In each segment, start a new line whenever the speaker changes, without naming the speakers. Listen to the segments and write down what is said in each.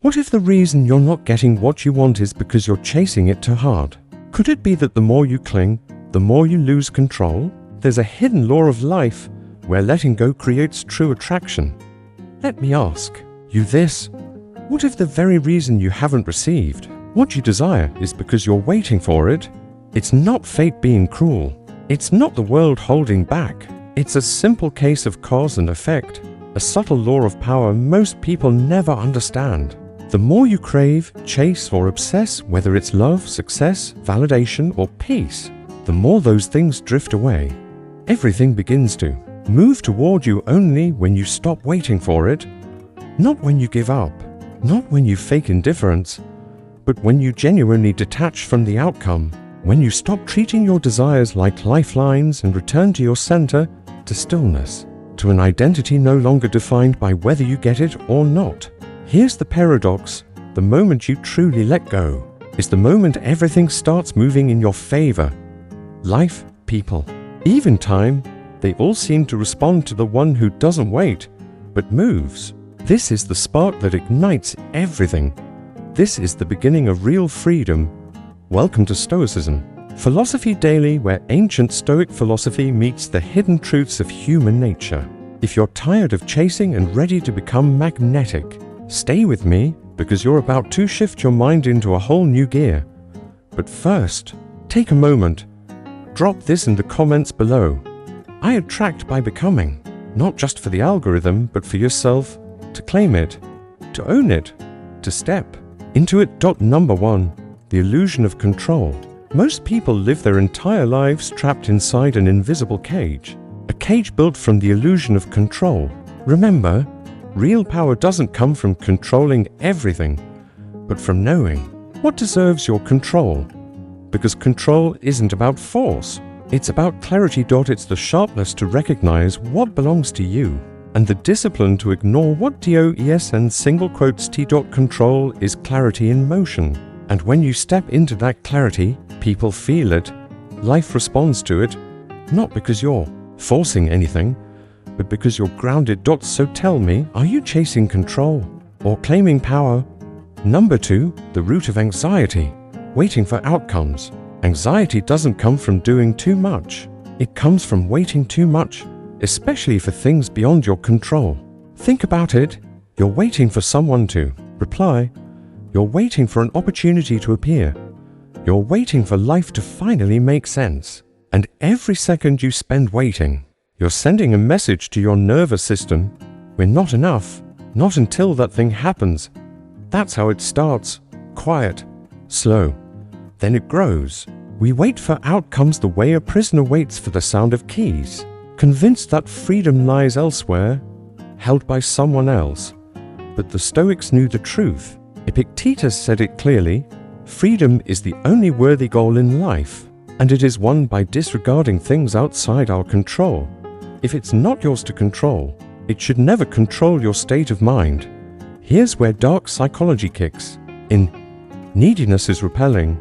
What if the reason you're not getting what you want is because you're chasing it too hard? Could it be that the more you cling, the more you lose control? There's a hidden law of life where letting go creates true attraction. Let me ask you this. What if the very reason you haven't received what you desire is because you're waiting for it? It's not fate being cruel. It's not the world holding back. It's a simple case of cause and effect, a subtle law of power most people never understand. The more you crave, chase, or obsess, whether it's love, success, validation, or peace, the more those things drift away. Everything begins to move toward you only when you stop waiting for it. Not when you give up, not when you fake indifference, but when you genuinely detach from the outcome, when you stop treating your desires like lifelines and return to your center, to stillness, to an identity no longer defined by whether you get it or not. Here's the paradox: the moment you truly let go is the moment everything starts moving in your favor. Life, people, even time, they all seem to respond to the one who doesn't wait, but moves. This is the spark that ignites everything. This is the beginning of real freedom. Welcome to Stoicism, Philosophy Daily, where ancient Stoic philosophy meets the hidden truths of human nature. If you're tired of chasing and ready to become magnetic, stay with me, because you're about to shift your mind into a whole new gear. But first, take a moment. Drop this in the comments below. I attract by becoming, not just for the algorithm, but for yourself, to claim it, to own it, to step into it. Number 1. The illusion of control. Most people live their entire lives trapped inside an invisible cage, a cage built from the illusion of control. Remember, real power doesn't come from controlling everything, but from knowing what deserves your control. Because control isn't about force, it's about clarity. It's the sharpness to recognize what belongs to you, and the discipline to ignore what does. And single quotes T. Control is clarity in motion. And when you step into that clarity, people feel it, life responds to it, not because you're forcing anything, but because you're grounded. So tell me, are you chasing control or claiming power? Number 2, the root of anxiety, waiting for outcomes. Anxiety doesn't come from doing too much. It comes from waiting too much, especially for things beyond your control. Think about it. You're waiting for someone to reply. You're waiting for an opportunity to appear. You're waiting for life to finally make sense. And every second you spend waiting, you're sending a message to your nervous system: we're not enough, not until that thing happens. That's how it starts, quiet, slow. Then it grows. We wait for outcomes the way a prisoner waits for the sound of keys, convinced that freedom lies elsewhere, held by someone else. But the Stoics knew the truth. Epictetus said it clearly: freedom is the only worthy goal in life, and it is won by disregarding things outside our control. If it's not yours to control, it should never control your state of mind. Here's where dark psychology kicks in. Neediness is repelling,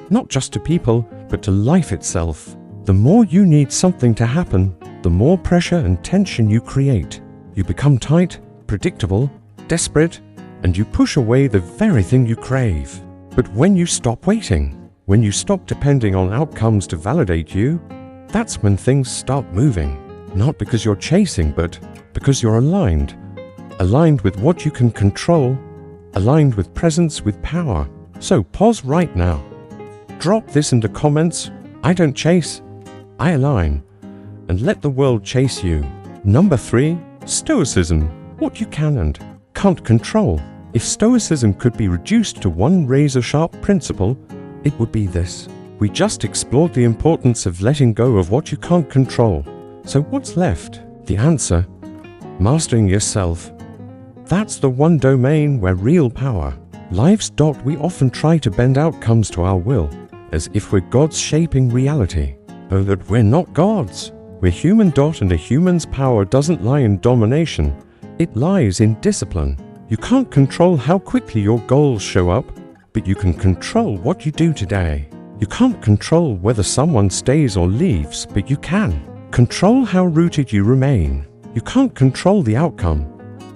not just to people, but to life itself. The more you need something to happen, the more pressure and tension you create. You become tight, predictable, desperate, and you push away the very thing you crave. But when you stop waiting, when you stop depending on outcomes to validate you, that's when things start moving. Not because you're chasing, but because you're aligned. Aligned with what you can control, aligned with presence, with power. So pause right now. Drop this in the comments: I don't chase, I align. And let the world chase you. Number 3, Stoicism. What you can and can't control. If Stoicism could be reduced to one razor-sharp principle, it would be this. We just explored the importance of letting go of what you can't control. So what's left? The answer: mastering yourself. That's the one domain where real power lives. We often try to bend outcomes to our will, as if we're gods shaping reality. Oh, that we're not gods. We're human. And a human's power doesn't lie in domination. It lies in discipline. You can't control how quickly your goals show up, but you can control what you do today. You can't control whether someone stays or leaves, but you can control how rooted you remain. You can't control the outcome,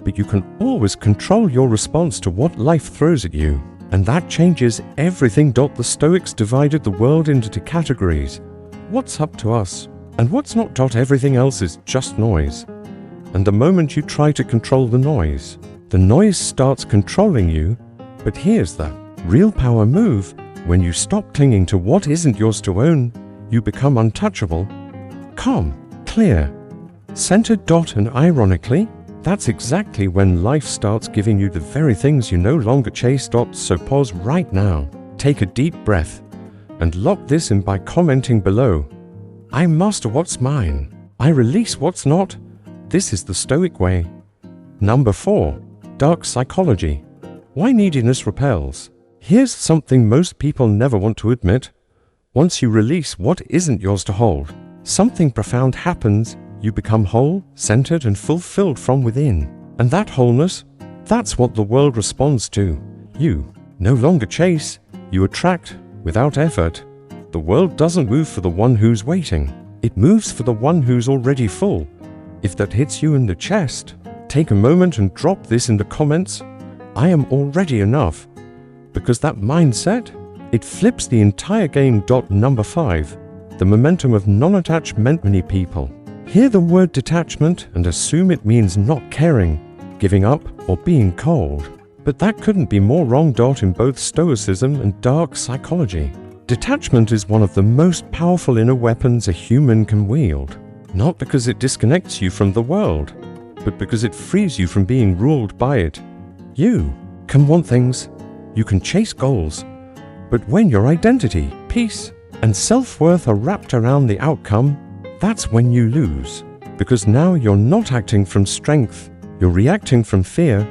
but you can always control your response to what life throws at you. And that changes everything. The Stoics divided the world into two categories: what's up to us and what's not. Everything else is just noise. And the moment you try to control the noise starts controlling you. But here's the real power move: when you stop clinging to what isn't yours to own, you become untouchable, calm, clear, centered. And ironically, that's exactly when life starts giving you the very things you no longer chase. So pause right now, take a deep breath, and lock this in by commenting below: I master what's mine, I release what's not. This is the Stoic way. Number 4. Dark psychology. Why neediness repels. Here's something most people never want to admit. Once you release what isn't yours to hold, something profound happens. You become whole, centered, and fulfilled from within. And that wholeness, that's what the world responds to. You no longer chase, you attract without effort. The world doesn't move for the one who's waiting. It moves for the one who's already full. If that hits you in the chest, take a moment and drop this in the comments: I am already enough. Because that mindset, it flips the entire game. Number 5. The momentum of non-attachment. Many people hear the word detachment and assume it means not caring, giving up, or being cold. But that couldn't be more wrong. In both Stoicism and dark psychology, detachment is one of the most powerful inner weapons a human can wield. Not because it disconnects you from the world, but because it frees you from being ruled by it. You can want things, you can chase goals, but when your identity, peace, and self-worth are wrapped around the outcome, that's when you lose. Because now you're not acting from strength, you're reacting from fear.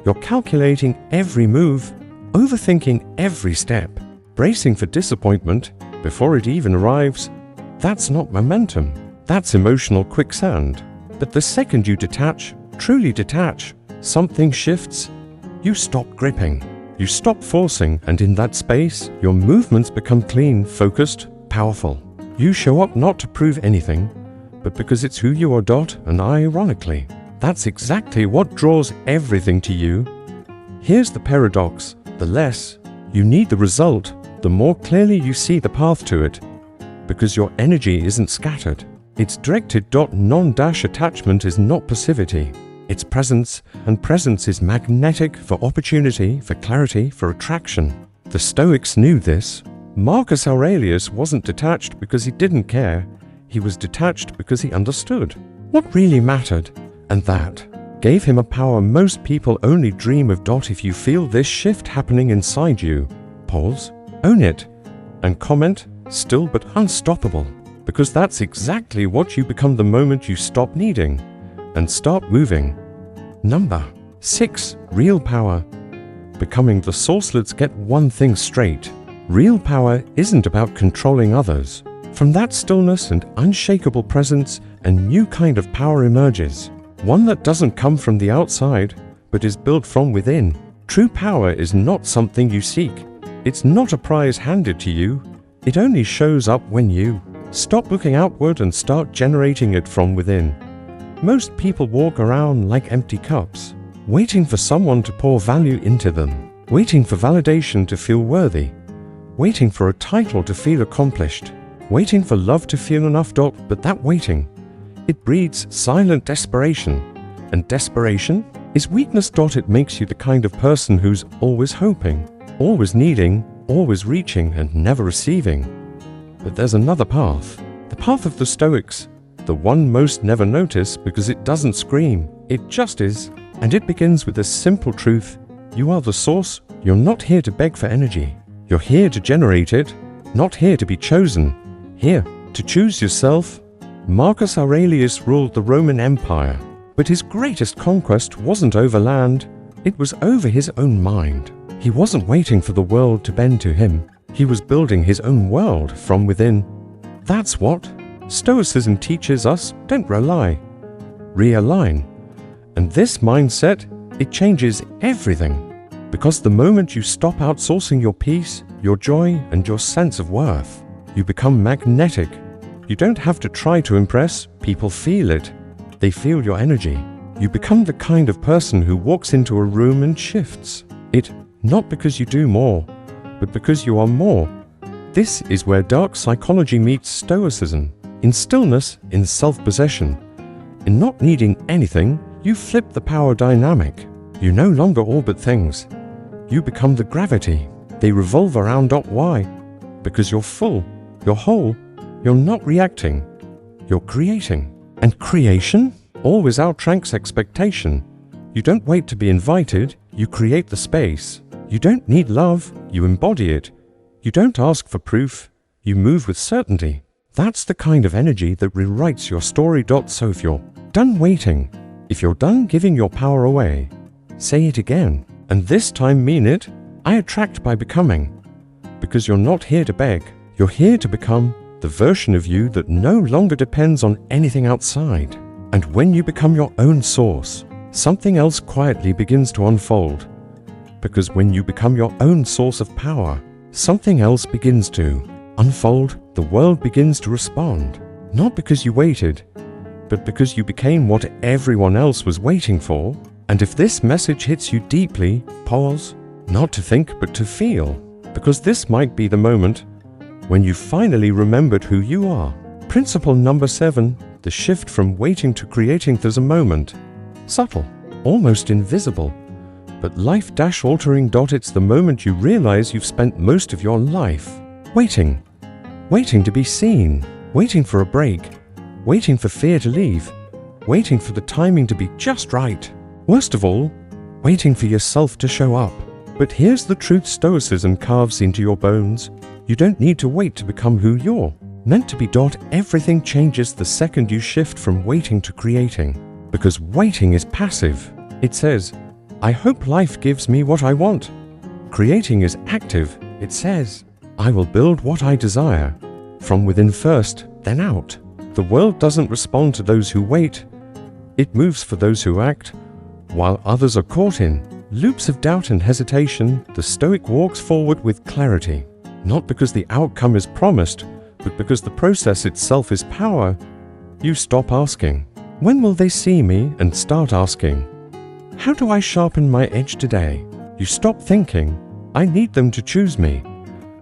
You're calculating every move, overthinking every step, bracing for disappointment before it even arrives. That's not momentum, that's emotional quicksand. But the second you detach, truly detach, something shifts. You stop gripping, you stop forcing, and in that space, your movements become clean, focused, powerful. You show up not to prove anything, but because it's who you are. And ironically, that's exactly what draws everything to you. Here's the paradox: the less you need the result, the more clearly you see the path to it. Because your energy isn't scattered, it's directed. Non-attachment is not passivity, it's presence, and presence is magnetic for opportunity, for clarity, for attraction. The Stoics knew this. Marcus Aurelius wasn't detached because he didn't care, he was detached because he understood what really mattered, and that gave him a power most people only dream of. If you feel this shift happening inside you, pause, own it, and comment: still but unstoppable. Because that's exactly what you become the moment you stop needing and start moving. Number 6. Real power. Becoming the source. Let's get one thing straight. Real power isn't about controlling others. From that stillness and unshakable presence, a new kind of power emerges. One that doesn't come from the outside, but is built from within. True power is not something you seek. It's not a prize handed to you. It only shows up when you stop looking outward and start generating it from within. Most people walk around like empty cups, waiting for someone to pour value into them, waiting for validation to feel worthy, waiting for a title to feel accomplished, waiting for love to feel enough. But that waiting, it breeds silent desperation, and desperation is weakness. It makes you the kind of person who's always hoping, always needing, always reaching, and never receiving. But there's another path, the path of the Stoics, the one most never notice because it doesn't scream, it just is. And it begins with a simple truth: you are the source. You're not here to beg for energy. You're here to generate it, not here to be chosen, here to choose yourself. Marcus Aurelius ruled the Roman Empire, but his greatest conquest wasn't over land, it was over his own mind. He wasn't waiting for the world to bend to him, he was building his own world from within. That's what Stoicism teaches us: don't rely, realign. And this mindset, it changes everything. Because the moment you stop outsourcing your peace, your joy, and your sense of worth, you become magnetic. You don't have to try to impress, people feel it. They feel your energy. You become the kind of person who walks into a room and shifts it, not because you do more, but because you are more. This is where dark psychology meets Stoicism. In stillness, in self-possession, in not needing anything, you flip the power dynamic. You no longer orbit things. You become the gravity. They revolve around. Why? Because you're full, you're whole, you're not reacting, you're creating. And creation always outranks expectation. You don't wait to be invited, you create the space. You don't need love, you embody it. You don't ask for proof, you move with certainty. That's the kind of energy that rewrites your story. So if you're done waiting, if you're done giving your power away, say it again, and this time mean it. I attract by becoming. Because you're not here to beg, you're here to become the version of you that no longer depends on anything outside. And when you become your own source, something else quietly begins to unfold. Because when you become your own source of power, something else begins to unfold. The world begins to respond. Not because you waited, but because you became what everyone else was waiting for. And if this message hits you deeply, pause, not to think but to feel. Because this might be the moment when you finally remembered who you are. Principle number 7, the shift from waiting to creating. There's a moment, subtle, almost invisible, but life-altering. It's the moment you realize you've spent most of your life waiting. Waiting to be seen, waiting for a break, waiting for fear to leave, waiting for the timing to be just right. Worst of all, waiting for yourself to show up. But here's the truth Stoicism carves into your bones. You don't need to wait to become who you're meant to be. Everything changes the second you shift from waiting to creating. Because waiting is passive. It says, I hope life gives me what I want. Creating is active. It says, I will build what I desire. From within first, then out. The world doesn't respond to those who wait. It moves for those who act. While others are caught in loops of doubt and hesitation, the Stoic walks forward with clarity. Not because the outcome is promised, but because the process itself is power. You stop asking, when will they see me? And start asking, how do I sharpen my edge today? You stop thinking, I need them to choose me,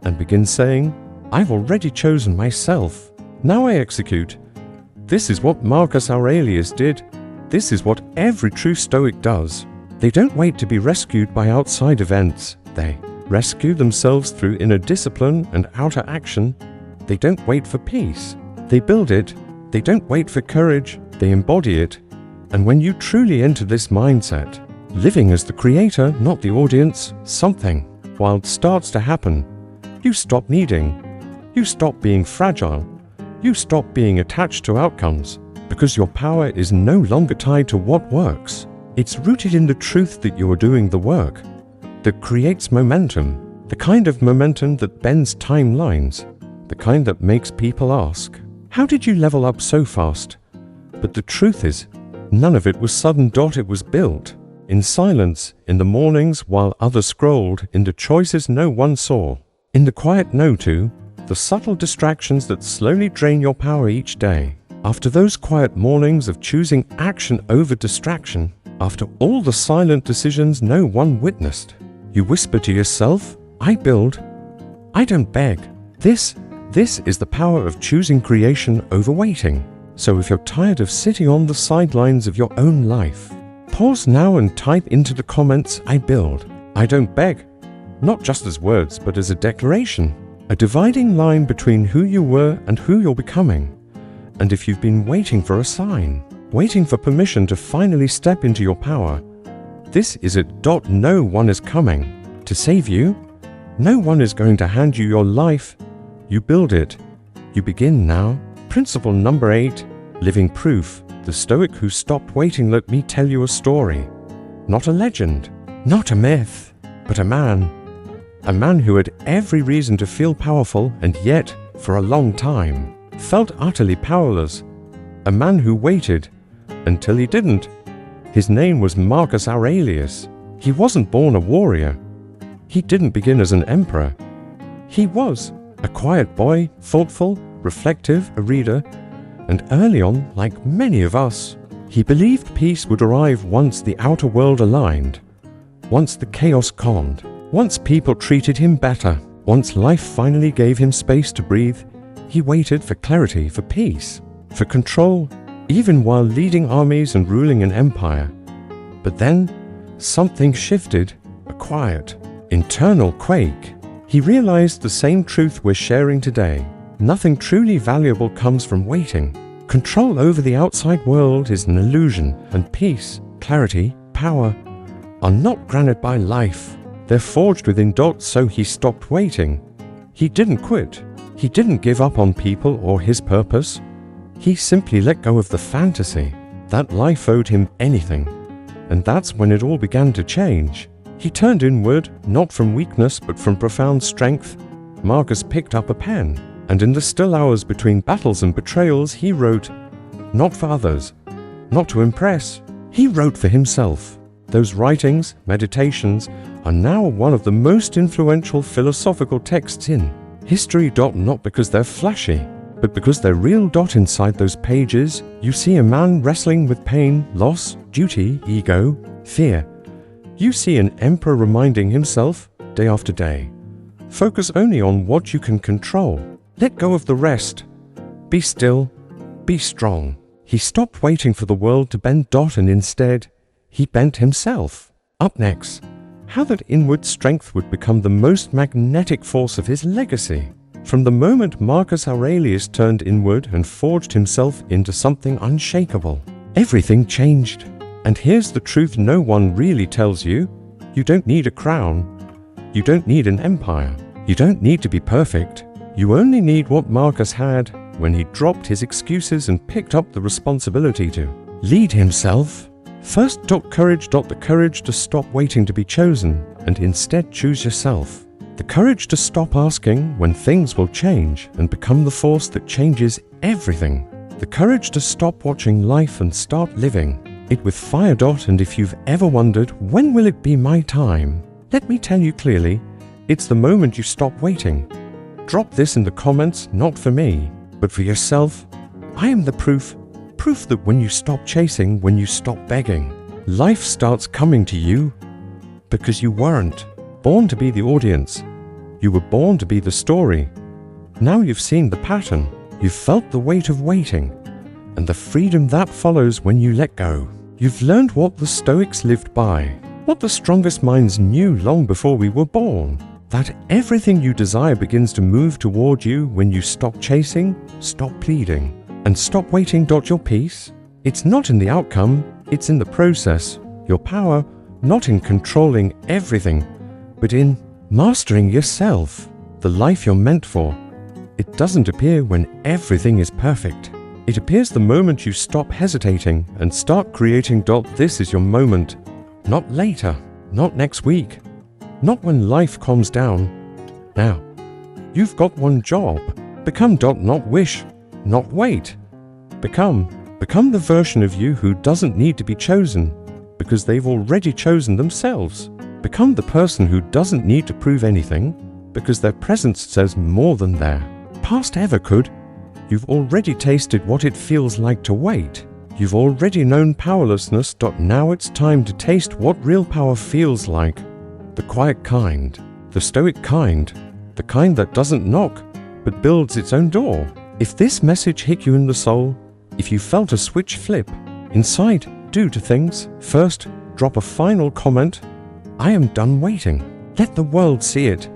and begin saying, I've already chosen myself. Now I execute. This is what Marcus Aurelius did. This is what every true Stoic does. They don't wait to be rescued by outside events. They rescue themselves through inner discipline and outer action. They don't wait for peace. They build it. They don't wait for courage. They embody it. And when you truly enter this mindset, living as the creator, not the audience, something wild starts to happen. You stop needing. You stop being fragile. You stop being attached to outcomes. Because your power is no longer tied to what works. It's rooted in the truth that you are doing the work that creates momentum, the kind of momentum that bends timelines, the kind that makes people ask, how did you level up so fast? But the truth is, none of it was sudden. It was built in silence, in the mornings while others scrolled, in the choices no one saw, in the quiet no to, the subtle distractions that slowly drain your power each day. After those quiet mornings of choosing action over distraction, after all the silent decisions no one witnessed, you whisper to yourself, I build, I don't beg. This is the power of choosing creation over waiting. So if you're tired of sitting on the sidelines of your own life, pause now and type into the comments, I build, I don't beg. Not just as words, but as a declaration, a dividing line between who you were and who you're becoming. And if you've been waiting for a sign, waiting for permission to finally step into your power, this is it. No one is coming to save you. No one is going to hand you your life. You build it. You begin now. Principle number 8, living proof. The Stoic who stopped waiting. Let me tell you a story. Not a legend, not a myth, but a man. A man who had every reason to feel powerful and yet, for a long time, felt utterly powerless. A man who waited until he didn't. His name was Marcus Aurelius. He wasn't born a warrior. He didn't begin as an emperor. He was a quiet boy, thoughtful, reflective, a reader, and early on, like many of us, He believed peace would arrive once the outer world aligned, once the chaos calmed, once people treated him better, once life finally gave him space to breathe. He waited for clarity, for peace, for control, even while leading armies and ruling an empire. But then, something shifted, a quiet, internal quake. He realized the same truth we're sharing today. Nothing truly valuable comes from waiting. Control over the outside world is an illusion, and peace, clarity, power are not granted by life. They're forged within. So he stopped waiting. He didn't quit. He didn't give up on people or his purpose. He simply let go of the fantasy that life owed him anything. And that's when it all began to change. He turned inward, not from weakness but from profound strength. Marcus picked up a pen, and in the still hours between battles and betrayals he wrote, not for others, not to impress. He wrote for himself. Those writings, meditations, are now one of the most influential philosophical texts in history. Not because they're flashy, but because they're real. Inside those pages, you see a man wrestling with pain, loss, duty, ego, fear. You see an emperor reminding himself, day after day, focus only on what you can control. Let go of the rest. Be still. Be strong. He stopped waiting for the world to bend. And instead, he bent himself. Up next, how that inward strength would become the most magnetic force of his legacy. From the moment Marcus Aurelius turned inward and forged himself into something unshakable, everything changed. And here's the truth no one really tells you. You don't need a crown. You don't need an empire. You don't need to be perfect. You only need what Marcus had when he dropped his excuses and picked up the responsibility to lead himself. First, courage. The courage to stop waiting to be chosen and instead choose yourself. The courage to stop asking when things will change and become the force that changes everything. The courage to stop watching life and start living it with fire. And if you've ever wondered, when will it be my time? Let me tell you clearly, it's the moment you stop waiting. Drop this in the comments, not for me, but for yourself. I am the proof that when you stop chasing, when you stop begging, life starts coming to you. Because you weren't born to be the audience. You were born to be the story. Now you've seen the pattern. You've felt the weight of waiting and the freedom that follows when you let go. You've learned what the Stoics lived by, what the strongest minds knew long before we were born. That everything you desire begins to move toward you when you stop chasing, stop pleading, and stop waiting. Your peace, it's not in the outcome, it's in the process. Your power, not in controlling everything, but in mastering yourself, the life you're meant for. It doesn't appear when everything is perfect. It appears the moment you stop hesitating and start creating. This is your moment, not later, not next week, not when life calms down. Now, you've got one job. Become. Not wish, not wait. Become the version of you who doesn't need to be chosen because they've already chosen themselves. Become the person who doesn't need to prove anything because their presence says more than their past ever could. You've already tasted what it feels like to wait. You've already known powerlessness. Now it's time to taste what real power feels like. The quiet kind, the stoic kind, the kind that doesn't knock but builds its own door. If this message hit you in the soul, if you felt a switch flip inside, do two things. First, drop a final comment. I am done waiting. Let the world see it.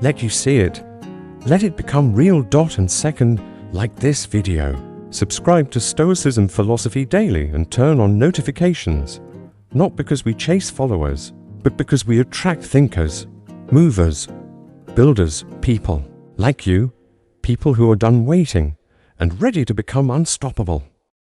Let you see it. Let it become real. And second, like this video. Subscribe to Stoicism Philosophy Daily and turn on notifications. Not because we chase followers, but because we attract thinkers, movers, builders, people like you, people who are done waiting and ready to become unstoppable.